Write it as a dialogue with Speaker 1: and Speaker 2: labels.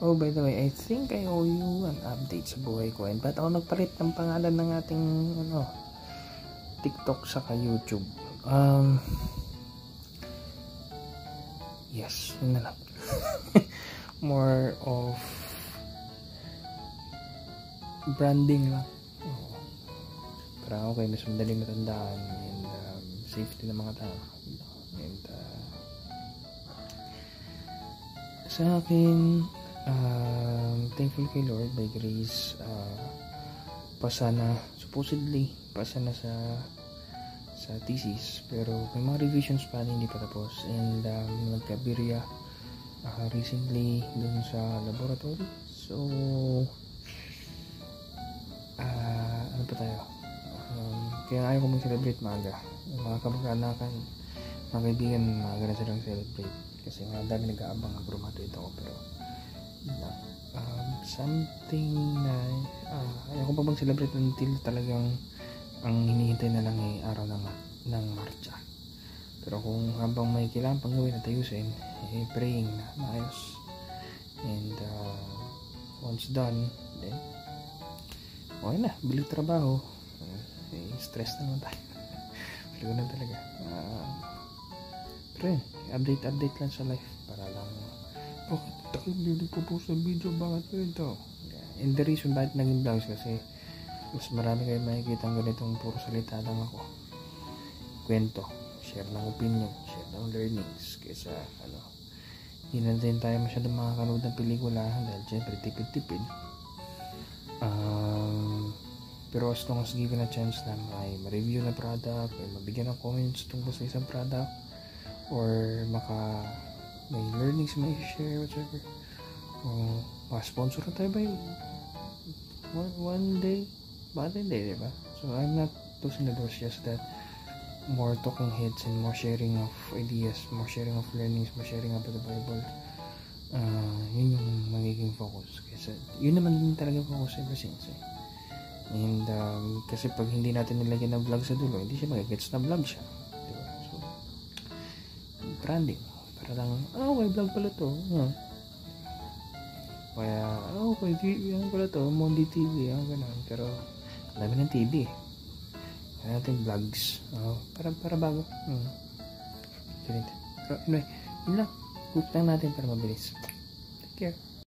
Speaker 1: Oh, by the way, I think I owe you an update sa buhay ko. And ba't ako nagpalit ng pangalan ng ating TikTok saka YouTube? Yes, yun na lang. More of branding lang. Para okay, mas madaling matandaan and safety ng mga tao. And sa akin, thankful kay Lord by grace, supposedly pasa na sa thesis, pero may mga revisions pa hindi pa tapos. And nagka-birya recently dun sa laboratory. So ano pa tayo, kaya ayaw ko mag-celebrate maaga. Mga kamag-anakan, mga kaibigan, maaga na silang celebrate kasi nga dami nag-aabang na graduate ako. Pero something na ayaw ko pa mag-celebrate until talagang ang hinihintay na lang ay araw ng marcha. Pero kung habang may kailangan pang gawin at ayusin, praying na maayos. And once done, then okay na, balik trabaho. Stress na naman tayo. Pero ganun talaga. Pero yun, update lang sa life para lang bakit tayo hindi po sa video, bakit ito? And the reason bakit naging vlogs kasi mas marami kayo makikita ang ganitong puro salita lang ako, kwento, share ng opinion, share ng learnings, kaysa hindi na din tayo masyadong makakanood ng pelikula dahil syempre tipid-tipid. Pero as long as given a chance na may ma-review na product, may mabigyan ng comments tungkol sa isang product, or may learnings may share, whatever, o sponsor na tayo by one day, bad day, diba? So I'm not closing the doors, just that more talking heads and more sharing of ideas, more sharing of learnings, more sharing about the Bible. Yun yung magiging focus, kasi yun naman din talaga focus ever since And kasi pag hindi natin nilagyan ng vlog sa dulo, hindi siya magigets na vlog siya, diba? So branding, para lang okay, vlog pala to, kaya okay, yan pala to, Mondi TV, ganun. Pero dami ng TV, kaya natin vlogs, para bago. Pero anyway, yun lang, hook lang natin para mabilis. Take care.